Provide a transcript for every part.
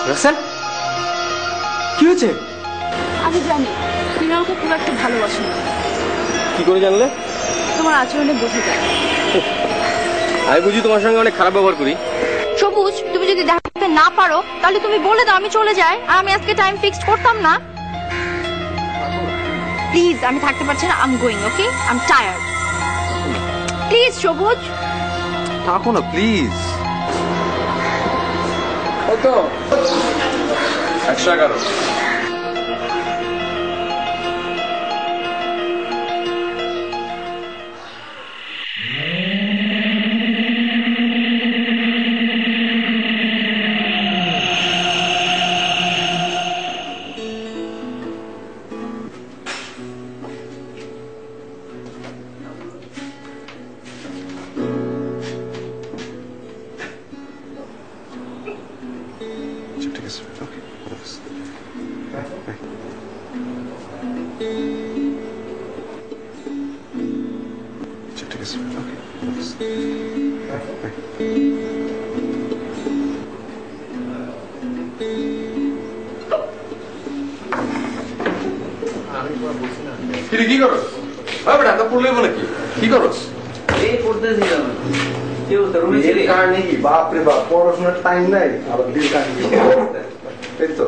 রাসেল, কি হয়েছে? আমি জানি তুমি আমাকে খুব একটা ভালোবাসো না। কি করে জানলে? তোমার আচরণে বোঝা যায়। আমি বুঝি তোমার সঙ্গে অনেক খারাপ ব্যবহার করি। সবুজ, তুমি যদি দেখতে না পারো তাহলে তুমি বলে দাও, আমি চলে যাই। আর আমি আজকে টাইম ফিক্সড করতাম না। প্লিজ, আমি থাকতে পারছি না। I am going, okay? I am tired. Please সবুজ। থাকো না প্লিজ। কত? 111। কি করস? বেটা তো পড়লে বলে কি করস? এই পড়তেছিলাম। কি হতো রুমে ছিলি? নাকি বাপ রে বাপ, পড়াশোনার টাইম নাই, আবার দিল কাহিনী। এই তো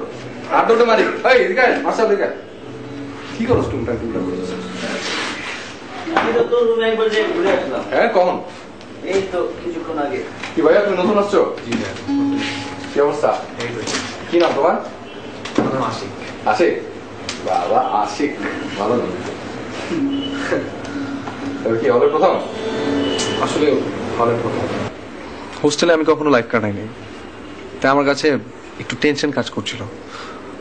আর দুটো মারি। এই এদিকে মাসা দিকে কি করস? টুমটা করছিস? আমি তো তোর রুমে একবার যে ঘুরে আসলাম। হ্যাঁ, কখন? এই তো কিছুক্ষণ আগে। কি ভাইয়া, তুমি নতুন আসছো? জি না। কি অবস্থা? কি নাম তোমার? আশিক। আশিক? বাবা আশিক, ভালো নাম। কি হলের প্রথম? আসলে হলের প্রথম। হোস্টেলে আমি কখনো লাইফ কাটাইনি, তাই আমার কাছে একটু টেনশন কাজ করছিল।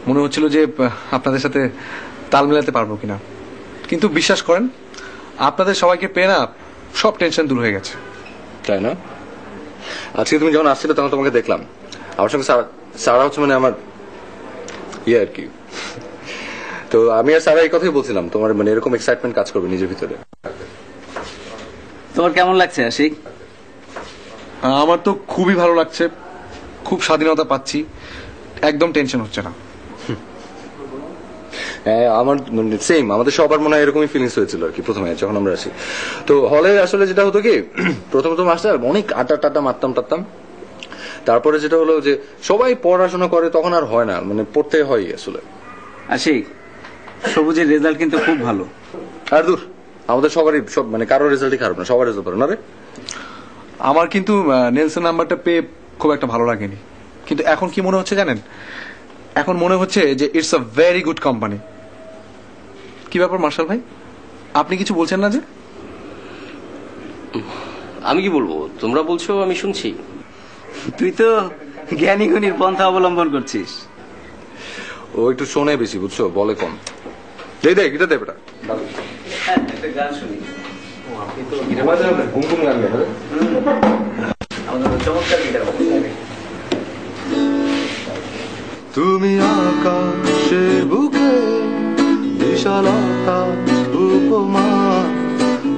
মনে হচ্ছিল যে আপনাদের সাথে তাল মেলাতে পারবো কিনা, কিন্তু বিশ্বাস করেন আপনাদের সবাইকে পেয়ে না সব টেনশন দূর হয়ে গেছে। তাই না? আজকে তুমি যখন আসছিলে তখন তোমাকে দেখলাম। আমার সঙ্গে সারা হচ্ছে মানে আমার ইয়ে আর কি। তো আমি আর সারা এই কথাই বলছিলাম, তোমার মানে এরকম এক্সাইটমেন্ট কাজ করবে নিজের ভিতরে। তোমার কেমন লাগছে আশিক? আমার তো খুবই ভালো লাগছে, খুব স্বাধীনতা পাচ্ছি, একদম টেনশন হচ্ছে না। হ্যাঁ, আমার সেম, আমাদের সবার মনে হয় এরকমই ফিলিংস হয়েছিল আর কি প্রথমে যখন আমরা আসি। তো হলে আসলে যেটা হতো কি, প্রথম আসতে অনেক আড্ডা মারতাম। তারপরে যেটা হলো যে সবাই পড়াশোনা করে, তখন আর হয় না, মানে পড়তে হয় আসলে। আশিক, সবুজের রেজাল্ট কিন্তু খুব ভালো। আর দূর, আমাদের সবারই সব মানে কারোর রেজাল্টই খারাপ না, সবার রেজাল্ট ভালো না রে। আমার কিন্তু নেলসন নাম্বারটা পেয়ে খুব একটা ভালো লাগেনি, কিন্তু এখন কি মনে হচ্ছে জানেন? এখন মনে হচ্ছে যে it's a very good company. কি ব্যাপার মার্শাল ভাই, আপনি কিছু বলছেন না যে? আমি কি বলবো, তোমরা বলছো আমি শুনছি। তুই তো জ্ঞানী গুণীর পন্থা অবলম্বন করছিস। ও একটু শোনে বেশি, বুঝছো, বলে কম। দে গিটার দে বেটা। একটা গান শুনি। ঘুম গান গাবে আমাদের চমৎকার গিটার। তুমি আকাশে বুকে বিশালতা উপমা,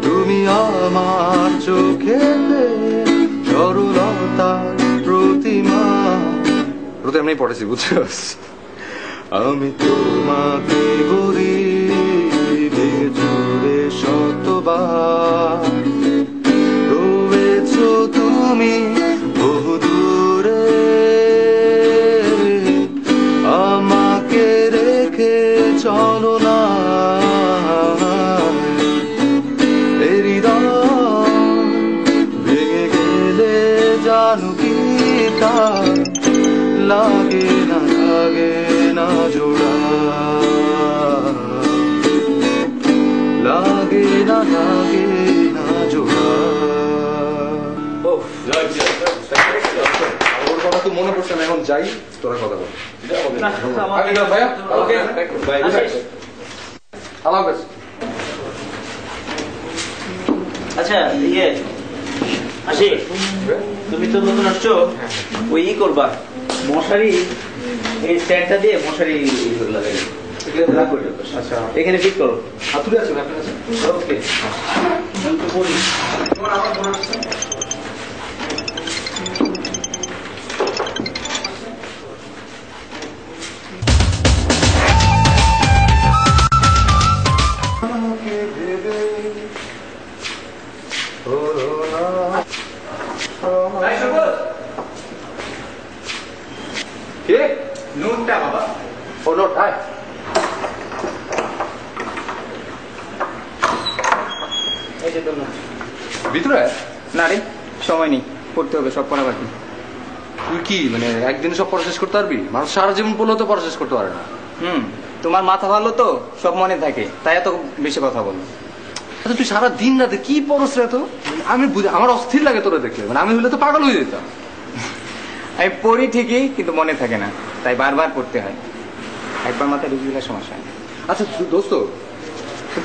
তুমি আমার চোখেতে সরলতার প্রতিমা। ওটা এমনি পড়েছি, বুঝছো। আমি তোমাকে গড়ি ভেঙে চুরে শতবার, রয়েছ তুমি বহু দূরে, আমাকে রেখে চলো না। ভেঙে গেলে জানো কি তার লাগে না জোড়া, লাগে না জোড়া। ওর কথা তো মনে পড়ছে না, এখন যাই, তোরা কথা বল। ভাইয়া আল্লাহ হাফেজ। আচ্ছা, ইয়ে আশিক, তুমি তো নতুন আসছো, ওই করবা মশারি, এই স্ট্যান্ডটা দিয়ে মশারি লাগাই। আচ্ছা, এখানে ফিট করো। হাতুড়ে আছে, আপনার আছে? ওকে। কে নোটটা বাবা ও নোট আয় এই যে তোর নোট। ভিতরে আয়। না রে, সময় নেই, পড়তে হবে, সব পড়া বাকি। তুই কি মানে একদিনে সব পড়া শেষ করতে পারবি? মানুষ সারা জীবন পড়লেও তো পড়া শেষ করতে পারে না। তোমার মাথা ভালো তো, সব মনে থাকে, তাই এত বেশি কথা বলো। আচ্ছা তুই সারা দিন রাতে কি পড়স রে তো? আমি আমার অস্থির লাগে তোরা দেখলে, মানে আমি হলে তো পাগল হয়ে যেতাম। আমি পড়ি ঠিকই, কিন্তু মনে থাকে না, তাই বারবার পড়তে হয়। একবার মাথায় ঢুকে গেলে সমস্যা নেই। আচ্ছা দোস্ত,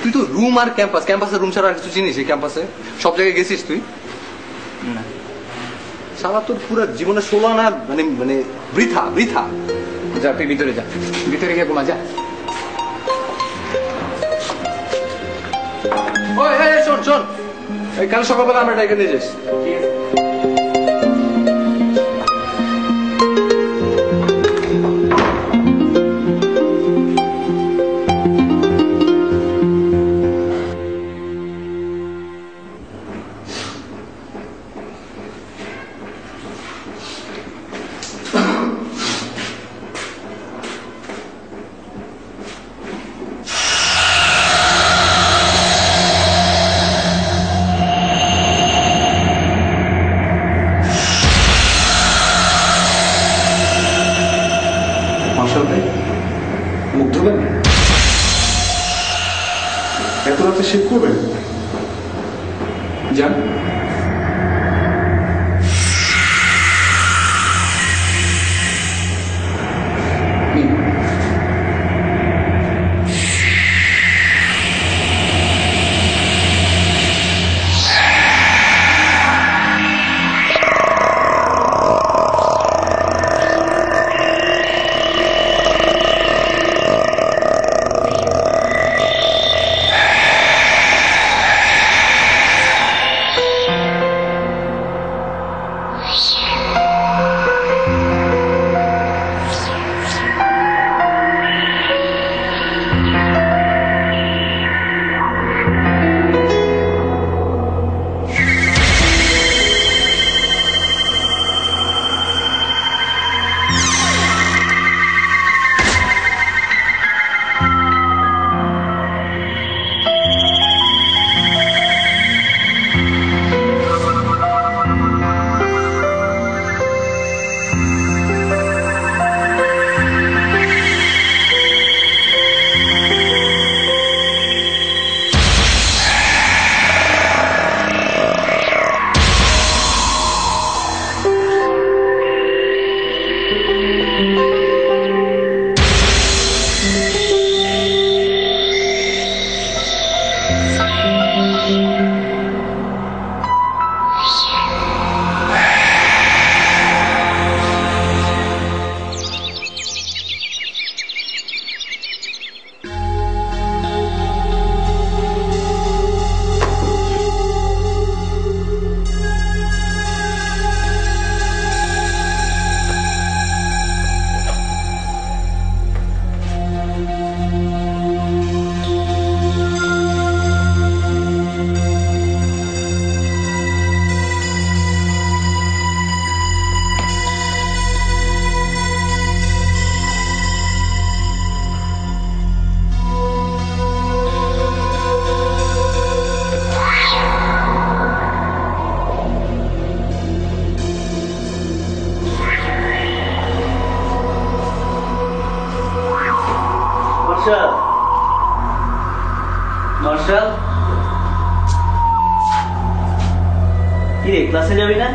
তুই তো রুম আর ক্যাম্পাসের রুম ছাড়া আর কিছু চিনিস? এই ক্যাম্পাসে সব জায়গায় গেছিস তুই? না, সারা তোর পুরো জীবনে 16 আনা মানে মানে বৃথা বৃথা। যা তুই ভিতরে যা, ভিতরে গিয়ে ঘুমা যা। ওই শোন শোন, এই কাল সকালবেলা আমরা ডাইকে নিয়ে যাস। ঠিক আছে। মার্শাল ভাই, মুখ ধোবেন? এত রাতে শেভ করবেন? যান। নিন। মার্শাল, মার্শাল, কি রে, ক্লাসে যাবি না?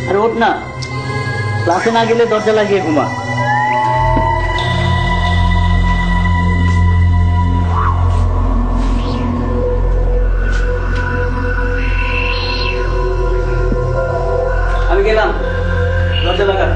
আরে ওঠ না, ক্লাসে না গেলে দরজা লাগিয়ে ঘুমা। আমি গেলাম, দরজা লাগা।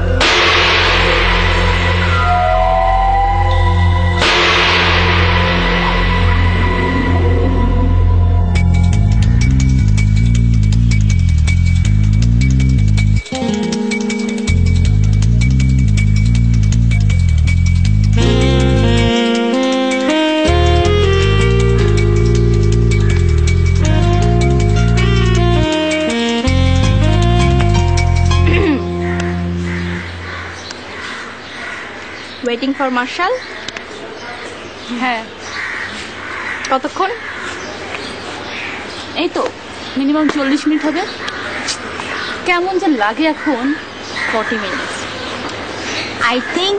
Waiting for marshal. হ্যাঁ, কতক্ষণ? এই তো মিনিমাম 40 মিনিট হবে। কেমন যে লাগে এখন। 40 minutes. I think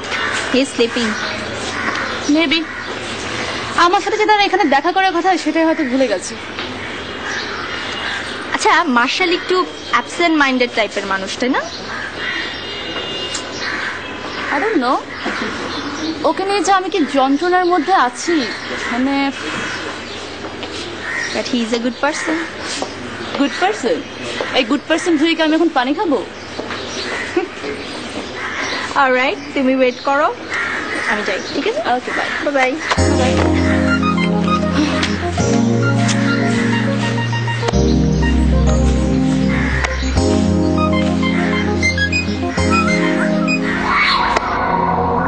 he's sleeping. Maybe আমার সাথে যে তার এখানে দেখা করার কথা সেটাই হয়তো ভুলে গেছে। আচ্ছা, মার্শাল একটু অ্যাবসেন্ট মাইন্ডেড টাইপের মানুষ, তাই না? I don't know, ওকে নিয়ে যে আমি কি যন্ত্রণার মধ্যে আছি, মানে But he is a good person. Good person. এই গুড পার্সন ধুয়ে কি আমি এখন পানি খাবো? Alright, তুমি ওয়েট করো, আমি যাই, ঠিক আছে? ওকে, বাই বাই বাই।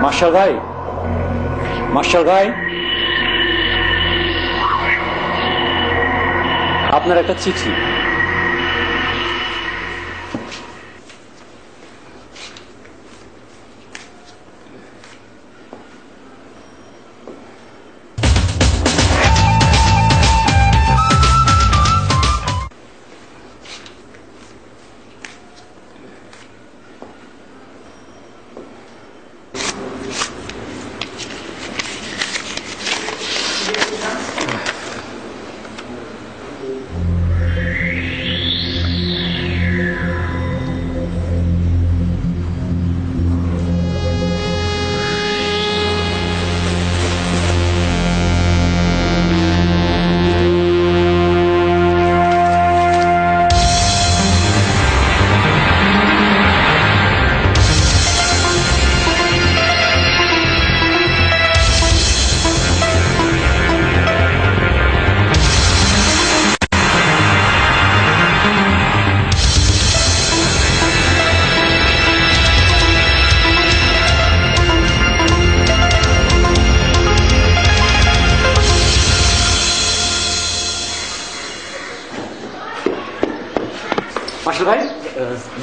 মার্শাল ভাই, মার্শাল ভাই, আপনার একটা চিঠি। মার্শাল ভাই,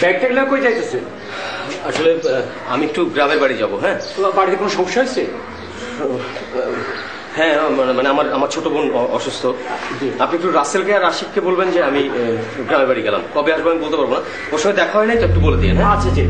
ব্যাগটা নিয়ে কই যাইতেছে? আসলে আমি একটু গ্রামের বাড়ি যাব। হ্যাঁ, বাড়িতে কোনো সমস্যা হয়েছে? হ্যাঁ, মানে আমার ছোট বোন অসুস্থ। আপনি একটু রাসেলকে আর আশিককে বলবেন যে আমি গ্রামের বাড়ি গেলাম। কবে আসবো আমি বলতে পারবো না, ওর সঙ্গে দেখা হয় নাই তো, একটু বলে দিয়ে। আচ্ছা জি।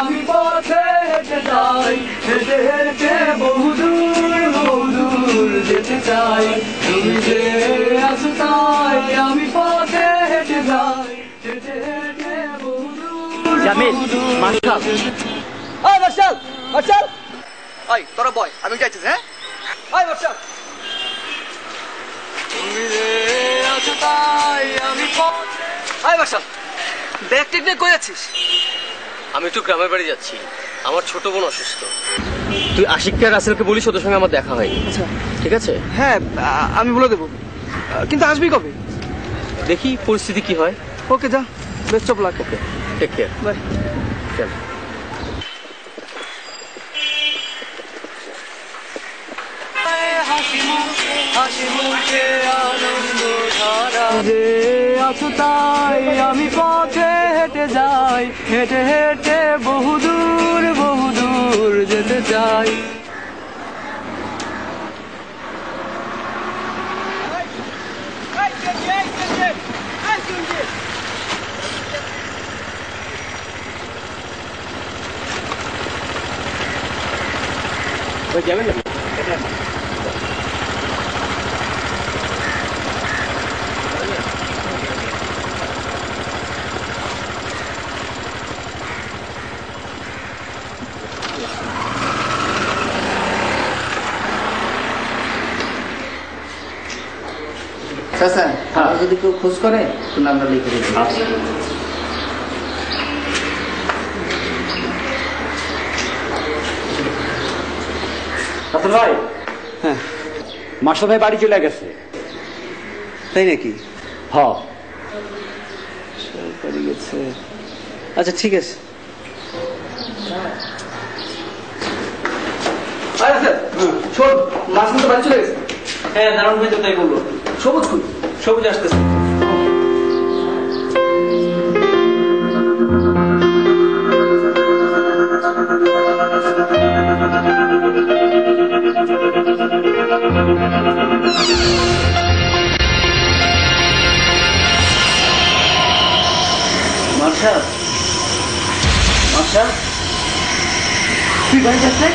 আমি পথে হেঁটে যাই, হেঁটে হেঁটে বহুদূর বহুদূর যেতে চাই। তুমি যে আছো তাই আমি পথে হেঁটে যাই, হেঁটে হেঁটে বহুদূর। জামিল, মার্শাল, ওই মার্শাল, মার্শাল, ওই তোরা বয়, আমি যাইতেছি। হ্যাঁ, ওই মার্শাল। তুমি যে আছো তাই আমি পথে। ওই মার্শাল, ব্যাগ টেক নিয়ে কই যাচ্ছিস? আমি একটু গ্রামের বাড়ি যাচ্ছি, আমার ছোট বোন অসুস্থ। তুই আশিককে আর রাসেলকে বলিস ওদের সঙ্গে আমার দেখা হয়নি। আচ্ছা ঠিক আছে? হ্যাঁ, আমি বলে দেবো, কিন্তু আসবি কবে? দেখি পরিস্থিতি কি হয়। ওকে, যা, best of luck. Okay, take care, bye. চল। যে আছো তাই আমি পথে হেঁটে যাই, হেঁটে হেঁটে বহুদূর বহুদূর যেতে চাই। যাবেন না? চাচা, আমার যদি কেউ খোঁজ করে তো নামটা লিখে দিচ্ছি। রাসেল ভাই, হ্যাঁ, মার্শাল ভাই বাড়ি চলে গেছে। তাই নাকি? হ্যাঁ, বাড়ি গেছে। আচ্ছা, ঠিক আছে। আচ্ছা শোন মাছ কিন্তু বাড়ি চলে গেছে। হ্যাঁ দারুণ ভাই তো তাই বললো। সবুজ কই? সবুজ আসতেছে। মার্শাল, মার্শাল, তুই বাড়ি যাস নাই?